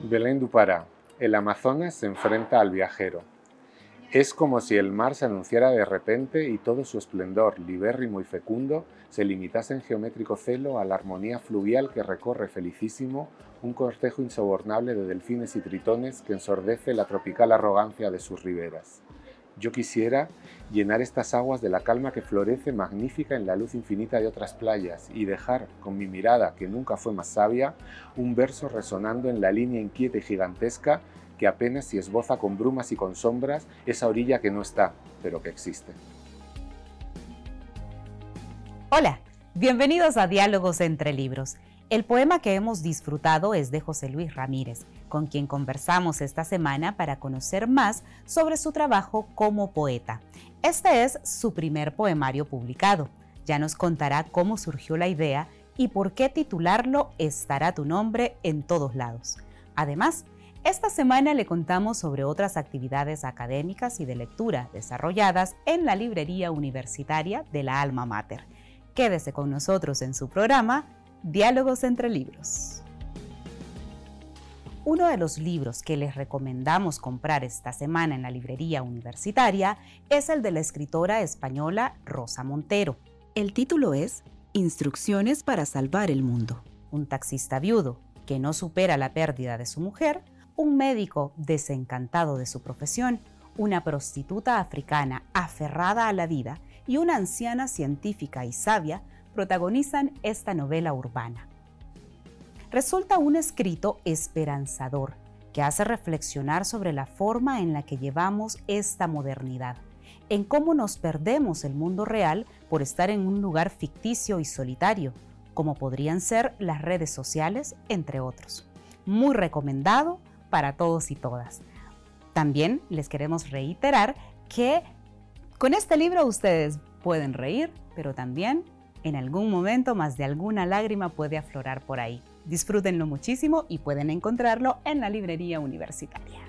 Belén du Pará. El Amazonas se enfrenta al viajero. Es como si el mar se anunciara de repente y todo su esplendor, libérrimo y fecundo, se limitase en geométrico celo a la armonía fluvial que recorre felicísimo un cortejo insobornable de delfines y tritones que ensordece la tropical arrogancia de sus riberas. Yo quisiera llenar estas aguas de la calma que florece magnífica en la luz infinita de otras playas y dejar, con mi mirada, que nunca fue más sabia, un verso resonando en la línea inquieta y gigantesca que apenas si esboza con brumas y con sombras esa orilla que no está, pero que existe. Hola, bienvenidos a Diálogos entre Libros. El poema que hemos disfrutado es de José Luis Ramírez, con quien conversamos esta semana para conocer más sobre su trabajo como poeta. Este es su primer poemario publicado. Ya nos contará cómo surgió la idea y por qué titularlo Estará tu nombre en todos lados. Además, esta semana le contamos sobre otras actividades académicas y de lectura desarrolladas en la librería universitaria de la Alma Mater. Quédese con nosotros en su programa Diálogos entre Libros. Uno de los libros que les recomendamos comprar esta semana en la librería universitaria es el de la escritora española Rosa Montero. El título es Instrucciones para salvar el mundo. Un taxista viudo que no supera la pérdida de su mujer, un médico desencantado de su profesión, una prostituta africana aferrada a la vida y una anciana científica y sabia protagonizan esta novela urbana. Resulta un escrito esperanzador que hace reflexionar sobre la forma en la que llevamos esta modernidad, en cómo nos perdemos el mundo real por estar en un lugar ficticio y solitario, como podrían ser las redes sociales, entre otros. Muy recomendado para todos y todas. También les queremos reiterar que con este libro ustedes pueden reír, pero también en algún momento más de alguna lágrima puede aflorar por ahí. Disfrútenlo muchísimo y pueden encontrarlo en la librería universitaria.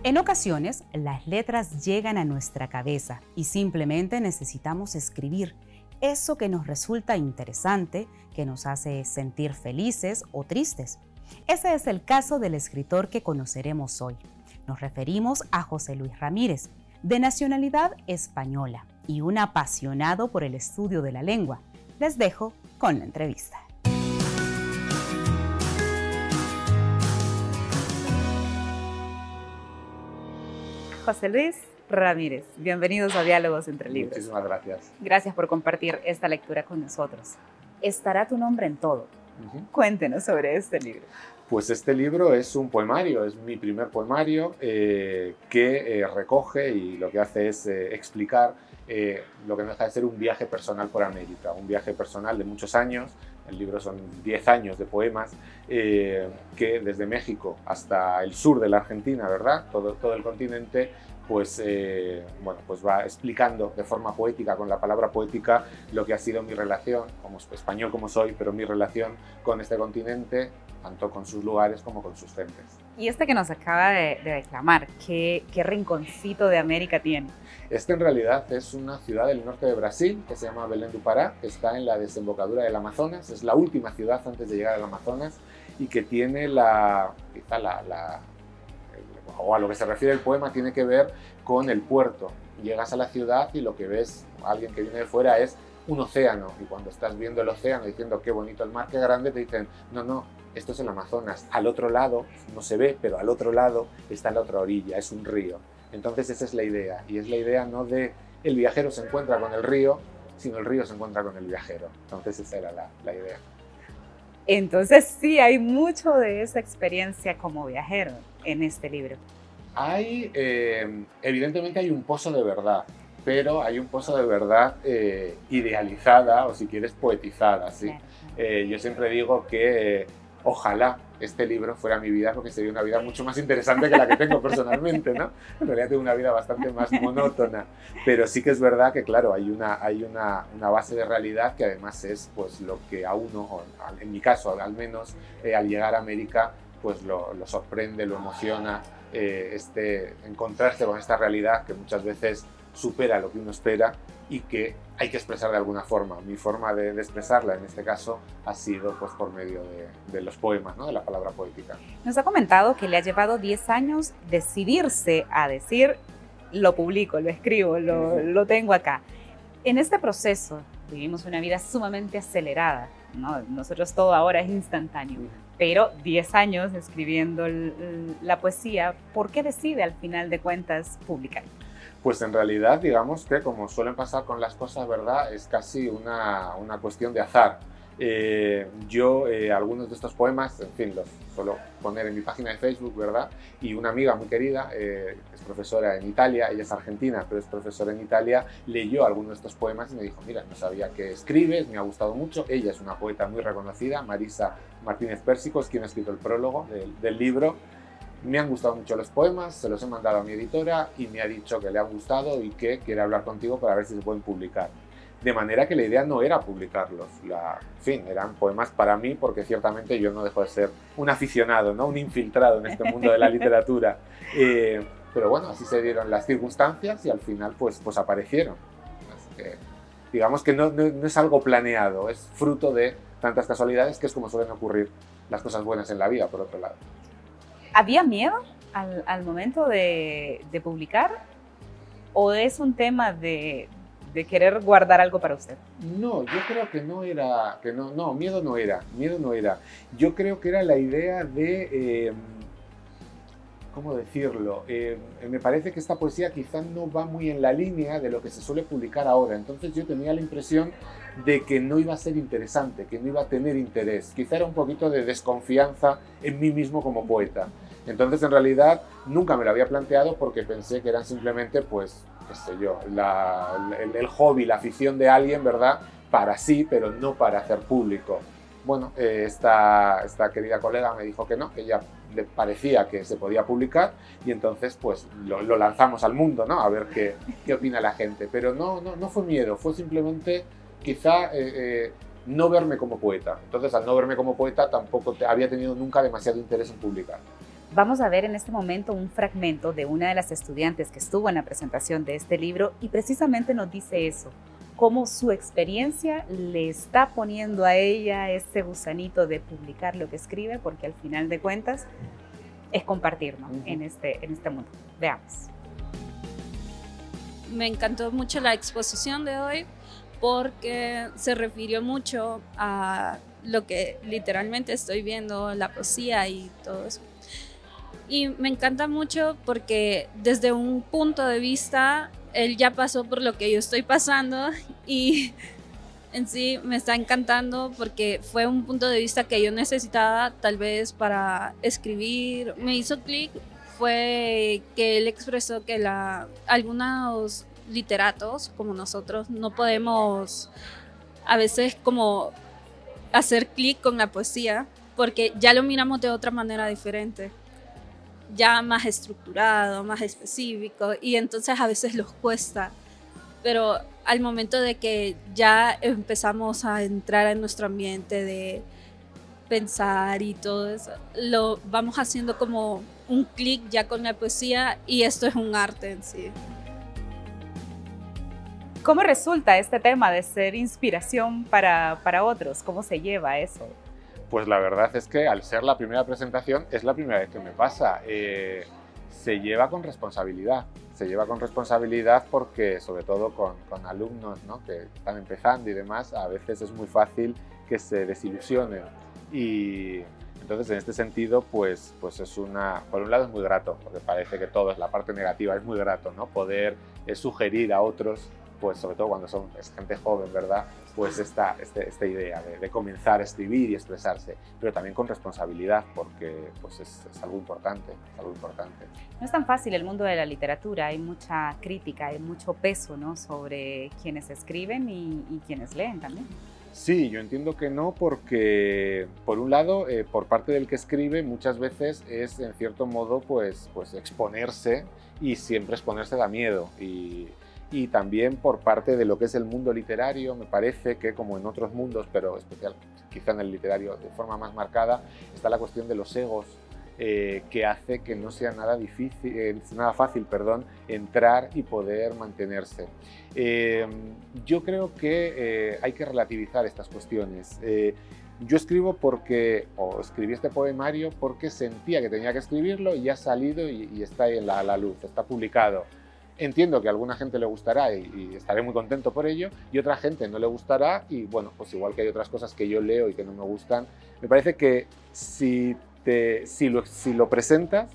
En ocasiones, las letras llegan a nuestra cabeza y simplemente necesitamos escribir eso que nos resulta interesante, que nos hace sentir felices o tristes. Ese es el caso del escritor que conoceremos hoy. Nos referimos a José Luis Ramírez, de nacionalidad española y un apasionado por el estudio de la lengua. Les dejo con la entrevista. José Luis Ramírez, bienvenidos a Diálogos entre Libros. Muchísimas gracias. Gracias por compartir esta lectura con nosotros. Estará tu nombre en todo. Cuéntenos sobre este libro. Pues este libro es un poemario, es mi primer poemario que recoge y lo que hace es explicar lo que no deja de ser un viaje personal por América, un viaje personal de muchos años. El libro son 10 años de poemas que desde México hasta el sur de la Argentina, ¿verdad? Todo el continente, pues va explicando de forma poética, con la palabra poética, lo que ha sido mi relación, como español como soy, pero mi relación con este continente, tanto con sus lugares como con sus gentes. Y este que nos acaba de declamar, ¿qué rinconcito de América tiene? Este en realidad es una ciudad del norte de Brasil que se llama Belén du Pará, que está en la desembocadura del Amazonas, es la última ciudad antes de llegar al Amazonas y que tiene o a lo que se refiere el poema tiene que ver con el puerto. Llegas a la ciudad y lo que ves, alguien que viene de fuera, es un océano, y cuando estás viendo el océano diciendo qué bonito el mar, qué grande, te dicen no, esto es el Amazonas, al otro lado, no se ve, pero al otro lado está la otra orilla, es un río. Entonces esa es la idea, y es la idea no de el viajero se encuentra con el río, sino el río se encuentra con el viajero. Entonces esa era la idea. Entonces sí, hay mucho de esa experiencia como viajero en este libro. Evidentemente hay un pozo de verdad, pero hay un pozo de verdad idealizada o si quieres poetizada, ¿sí? Claro. Yo siempre digo que ojalá este libro fuera mi vida, porque sería una vida mucho más interesante que la que tengo personalmente, ¿no? En realidad tengo una vida bastante más monótona, pero sí que es verdad que, claro, hay una base de realidad que además es pues, lo que a uno, o en mi caso al menos, al llegar a América, pues lo sorprende, lo emociona, encontrarse con esta realidad que muchas veces supera lo que uno espera y que hay que expresar de alguna forma. Mi forma de expresarla en este caso ha sido pues por medio de los poemas, ¿no? De la palabra poética. Nos ha comentado que le ha llevado 10 años decidirse a decir, lo publico, lo escribo, lo tengo acá. En este proceso vivimos una vida sumamente acelerada, ¿no? Nosotros todo ahora es instantáneo, pero 10 años escribiendo la poesía, ¿por qué decide al final de cuentas publicar? Pues en realidad, digamos que como suelen pasar con las cosas, ¿verdad? Es casi una cuestión de azar. Algunos de estos poemas, en fin, los suelo poner en mi página de Facebook, ¿verdad? Y una amiga muy querida, es profesora en Italia, ella es argentina, pero es profesora en Italia, leyó algunos de estos poemas y me dijo, mira, no sabía que escribes, me ha gustado mucho. Ella es una poeta muy reconocida, Marisa Martínez Pérsico, es quien ha escrito el prólogo del libro. Me han gustado mucho los poemas, se los he mandado a mi editora y me ha dicho que le han gustado y que quiere hablar contigo para ver si se pueden publicar. De manera que la idea no era publicarlos, en fin, eran poemas para mí porque ciertamente yo no dejo de ser un aficionado, ¿no? Un infiltrado en este mundo de la literatura. Pero bueno, así se dieron las circunstancias y al final pues aparecieron. Así que, digamos que no es algo planeado, es fruto de tantas casualidades que es como suelen ocurrir las cosas buenas en la vida, por otro lado. ¿Había miedo al momento de publicar? ¿O es un tema de querer guardar algo para usted? No, yo creo que no era, miedo no era. Yo creo que era la idea de, ¿cómo decirlo? Me parece que esta poesía quizás no va muy en la línea de lo que se suele publicar ahora, entonces yo tenía la impresión de que no iba a ser interesante, que no iba a tener interés. Quizá era un poquito de desconfianza en mí mismo como poeta. Entonces, en realidad, nunca me lo había planteado porque pensé que eran simplemente, pues, qué sé yo, el hobby, la afición de alguien, ¿verdad? Para sí, pero no para hacer público. Bueno, esta querida colega me dijo que no, que ella le parecía que se podía publicar y entonces, pues, lo lanzamos al mundo, ¿no? A ver qué opina la gente. Pero no fue miedo, fue simplemente quizá no verme como poeta. Entonces, al no verme como poeta, tampoco había tenido nunca demasiado interés en publicar. Vamos a ver en este momento un fragmento de una de las estudiantes que estuvo en la presentación de este libro y precisamente nos dice eso, cómo su experiencia le está poniendo a ella ese gusanito de publicar lo que escribe, porque al final de cuentas es compartir, ¿no? en este mundo. Veamos. Me encantó mucho la exposición de hoy porque se refirió mucho a lo que literalmente estoy viendo, la poesía y todo eso. Y me encanta mucho porque desde un punto de vista, él ya pasó por lo que yo estoy pasando y en sí me está encantando porque fue un punto de vista que yo necesitaba tal vez para escribir. Me hizo clic fue que él expresó que algunos literatos como nosotros no podemos a veces como hacer clic con la poesía porque ya lo miramos de otra manera diferente, ya más estructurado, más específico, y entonces a veces los cuesta, pero al momento de que ya empezamos a entrar en nuestro ambiente de pensar y todo eso, lo vamos haciendo como un clic ya con la poesía y esto es un arte en sí. ¿Cómo resulta este tema de ser inspiración para otros? ¿Cómo se lleva eso? Pues la verdad es que al ser la primera presentación es la primera vez que me pasa. Se lleva con responsabilidad. Se lleva con responsabilidad porque, sobre todo con alumnos, ¿no? Que están empezando y demás, a veces es muy fácil que se desilusionen. Y entonces, en este sentido, pues es por un lado es muy grato, porque parece que todo es la parte negativa, es muy grato, ¿no? Poder sugerir a otros, pues sobre todo cuando es gente joven, ¿verdad? Pues esta idea de comenzar a escribir y expresarse, pero también con responsabilidad, porque pues es algo importante, No es tan fácil el mundo de la literatura, hay mucha crítica, hay mucho peso, ¿no? Sobre quienes escriben y quienes leen también. Sí, yo entiendo que no, porque por un lado, por parte del que escribe, muchas veces es en cierto modo pues exponerse, y siempre exponerse da miedo, y también por parte de lo que es el mundo literario, me parece que como en otros mundos, pero especial quizá en el literario de forma más marcada, está la cuestión de los egos, que hace que no sea nada difícil, nada fácil, perdón, entrar y poder mantenerse. Yo creo que hay que relativizar estas cuestiones. Yo escribo escribí este poemario porque sentía que tenía que escribirlo y ha salido y está ahí en la luz, está publicado. Entiendo que a alguna gente le gustará y estaré muy contento por ello, y otra gente no le gustará, y bueno, pues igual que hay otras cosas que yo leo y que no me gustan, me parece que si lo presentas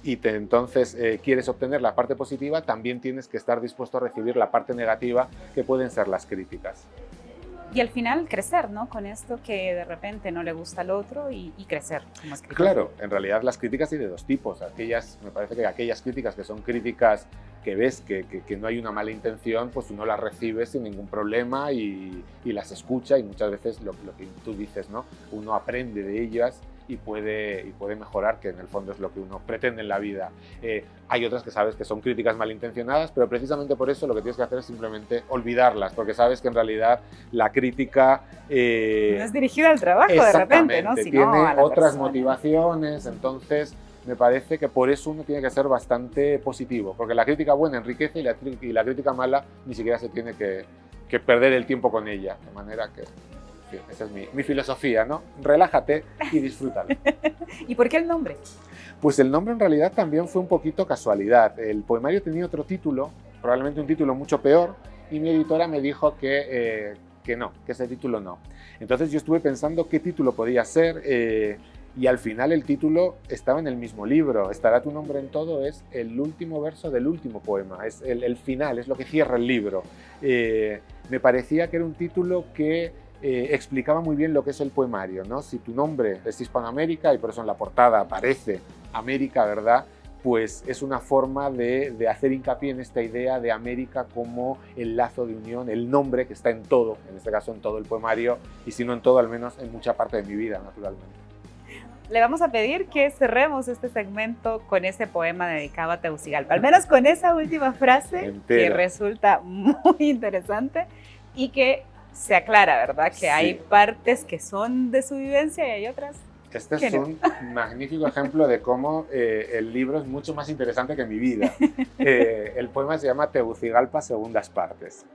y entonces quieres obtener la parte positiva, también tienes que estar dispuesto a recibir la parte negativa, que pueden ser las críticas. Y al final crecer, ¿no? Con esto que de repente no le gusta al otro y crecer como escritor. Claro, en realidad las críticas hay de dos tipos. Me parece que aquellas críticas que son críticas que ves que no hay una mala intención, pues uno las recibe sin ningún problema y las escucha, y muchas veces lo que tú dices, ¿no? Uno aprende de ellas y puede mejorar, que en el fondo es lo que uno pretende en la vida. Hay otras que sabes que son críticas malintencionadas, pero precisamente por eso lo que tienes que hacer es simplemente olvidarlas, porque sabes que en realidad la crítica no es dirigida al trabajo de repente, ¿no? Tiene otras motivaciones. Entonces me parece que por eso uno tiene que ser bastante positivo, porque la crítica buena enriquece y la crítica mala ni siquiera se tiene que perder el tiempo con ella, de manera que... Esa es mi filosofía, ¿no? Relájate y disfrútalo. ¿Y por qué el nombre? Pues el nombre en realidad también fue un poquito casualidad. El poemario tenía otro título, probablemente un título mucho peor, y mi editora me dijo que no, que ese título no. Entonces yo estuve pensando qué título podía ser, y al final el título estaba en el mismo libro. Estará tu nombre en todo, es el último verso del último poema, es el final, es lo que cierra el libro. Me parecía que era un título que explicaba muy bien lo que es el poemario, ¿no? Si tu nombre es Hispanoamérica, y por eso en la portada aparece América, ¿verdad? Pues es una forma de hacer hincapié en esta idea de América como el lazo de unión, el nombre que está en todo, en este caso en todo el poemario, y si no en todo, al menos en mucha parte de mi vida, naturalmente. Le vamos a pedir que cerremos este segmento con ese poema dedicado a Tegucigalpa, al menos con esa última frase entera, que resulta muy interesante y que se aclara, ¿verdad? Que sí, hay partes que son de su vivencia y hay otras. Este es un magnífico ejemplo de cómo el libro es mucho más interesante que mi vida. El poema se llama Tegucigalpa, segundas partes.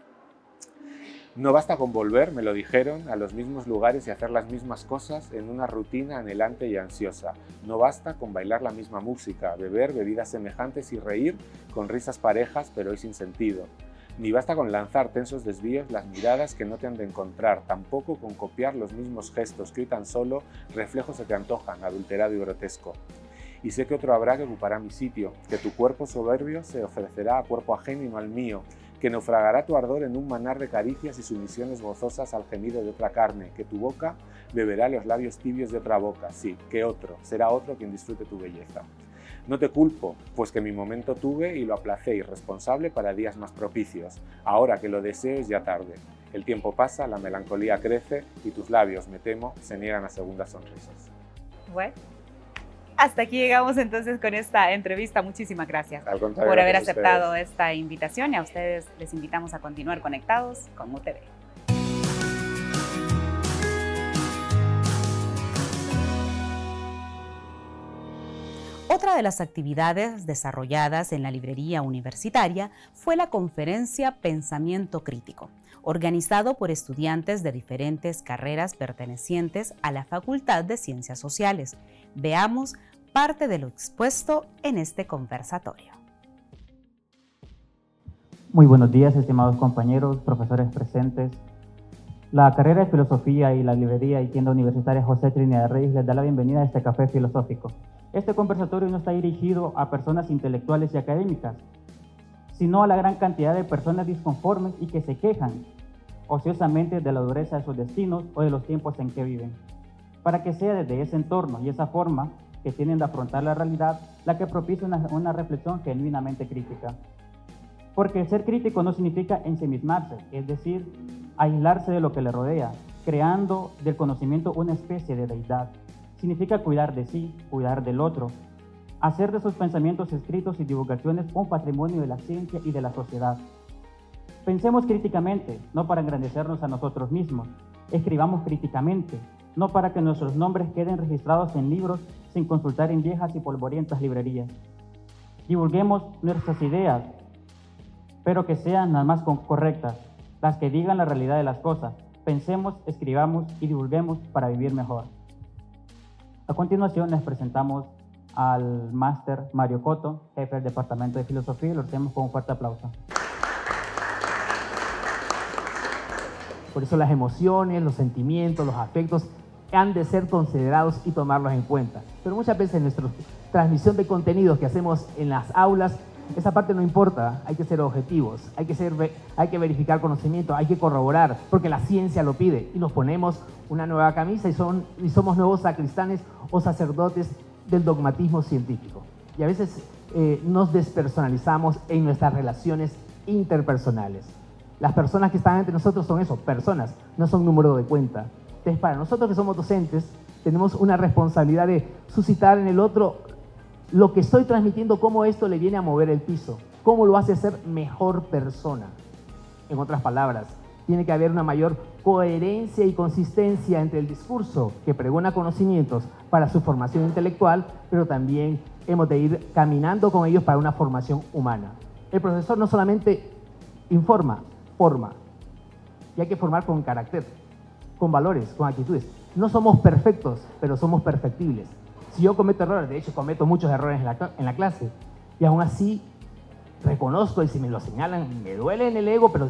No basta con volver, me lo dijeron, a los mismos lugares y hacer las mismas cosas en una rutina anhelante y ansiosa. No basta con bailar la misma música, beber bebidas semejantes y reír con risas parejas, pero hoy sin sentido. Ni basta con lanzar tensos desvíos las miradas que no te han de encontrar, tampoco con copiar los mismos gestos que hoy tan solo reflejos se te antojan, adulterado y grotesco. Y sé que otro habrá que ocupará mi sitio, que tu cuerpo soberbio se ofrecerá a cuerpo ajeno y no al mío, que naufragará tu ardor en un manar de caricias y sumisiones gozosas al gemido de otra carne, que tu boca beberá los labios tibios de otra boca, sí, que otro, será otro quien disfrute tu belleza. No te culpo, pues que mi momento tuve y lo aplacé irresponsable para días más propicios. Ahora que lo deseo es ya tarde. El tiempo pasa, la melancolía crece y tus labios, me temo, se niegan a segundas sonrisas. Bueno, hasta aquí llegamos entonces con esta entrevista. Muchísimas gracias por haber aceptado esta invitación, y a ustedes les invitamos a continuar conectados con UTV. Otra de las actividades desarrolladas en la librería universitaria fue la conferencia Pensamiento Crítico, organizado por estudiantes de diferentes carreras pertenecientes a la Facultad de Ciencias Sociales. Veamos parte de lo expuesto en este conversatorio. Muy buenos días, estimados compañeros, profesores presentes. La carrera de Filosofía y la librería y tienda universitaria José Trinidad Reyes les da la bienvenida a este café filosófico. Este conversatorio no está dirigido a personas intelectuales y académicas, sino a la gran cantidad de personas disconformes y que se quejan ociosamente de la dureza de sus destinos o de los tiempos en que viven, para que sea desde ese entorno y esa forma que tienen de afrontar la realidad la que propicia una reflexión genuinamente crítica. Porque el ser crítico no significa ensimismarse, es decir, aislarse de lo que le rodea, creando del conocimiento una especie de deidad. Significa cuidar de sí, cuidar del otro, hacer de sus pensamientos escritos y divulgaciones un patrimonio de la ciencia y de la sociedad. Pensemos críticamente, no para engrandecernos a nosotros mismos. Escribamos críticamente, no para que nuestros nombres queden registrados en libros sin consultar en viejas y polvorientas librerías. Divulguemos nuestras ideas, pero que sean las más correctas, las que digan la realidad de las cosas. Pensemos, escribamos y divulguemos para vivir mejor. A continuación les presentamos al máster Mario Coto, jefe del Departamento de Filosofía, y lo hacemos con un fuerte aplauso. Por eso las emociones, los sentimientos, los afectos han de ser considerados y tomarlos en cuenta. Pero muchas veces en nuestra transmisión de contenidos que hacemos en las aulas, esa parte no importa, hay que ser objetivos, hay que verificar conocimiento, hay que corroborar, porque la ciencia lo pide, y nos ponemos una nueva camisa y somos nuevos sacristanes o sacerdotes del dogmatismo científico. Y a veces nos despersonalizamos en nuestras relaciones interpersonales. Las personas que están entre nosotros son eso, personas, no son número de cuenta. Entonces, para nosotros que somos docentes, tenemos una responsabilidad de suscitar en el otro lo que estoy transmitiendo, cómo esto le viene a mover el piso, cómo lo hace ser mejor persona. En otras palabras, tiene que haber una mayor coherencia y consistencia entre el discurso que pregona conocimientos para su formación intelectual, pero también hemos de ir caminando con ellos para una formación humana. El profesor no solamente informa, forma, y hay que formar con carácter, con valores, con actitudes. No somos perfectos, pero somos perfectibles. Si yo cometo errores, de hecho cometo muchos errores en la clase, y aún así reconozco, y si me lo señalan, me duele en el ego, pero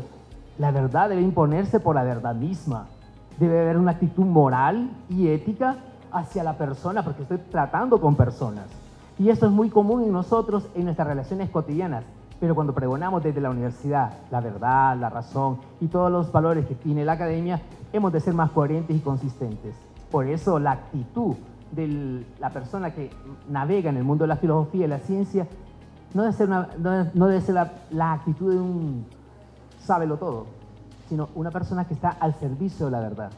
la verdad debe imponerse por la verdad misma. Debe haber una actitud moral y ética hacia la persona, porque estoy tratando con personas. Y esto es muy común en nosotros, en nuestras relaciones cotidianas. Pero cuando pregonamos desde la universidad la verdad, la razón y todos los valores que tiene la academia, hemos de ser más coherentes y consistentes. Por eso la actitud de la persona que navega en el mundo de la filosofía y la ciencia no debe ser la actitud de un sábelo todo, sino una persona que está al servicio de la verdad.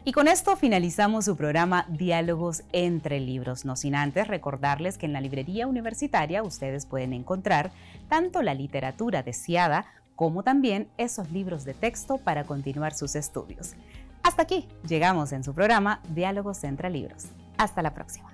Y con esto finalizamos su programa Diálogos entre Libros, no sin antes recordarles que en la librería universitaria ustedes pueden encontrar tanto la literatura deseada como también esos libros de texto para continuar sus estudios. Hasta aquí llegamos en su programa Diálogos entre Libros. Hasta la próxima.